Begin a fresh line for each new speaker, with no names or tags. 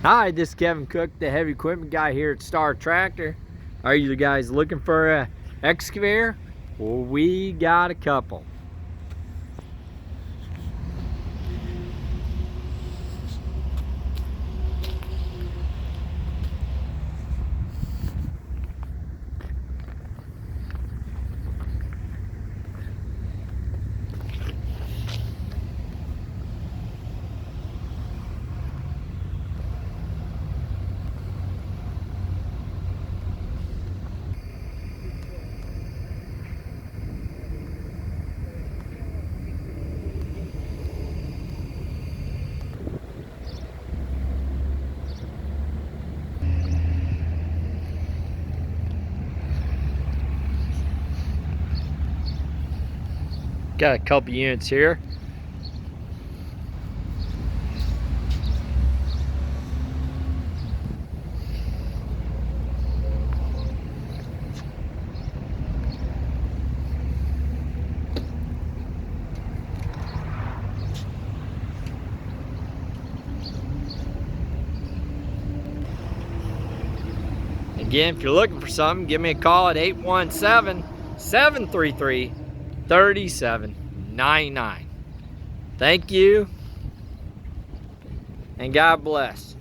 Hi, this is Kevin Cook, the heavy equipment guy here at Star Tractor. Are you guys looking for a excavator? Well, we got a couple. Got a couple units here. Again, if you're looking for something, give me a call at 817-733-3799. Thank you, and God bless.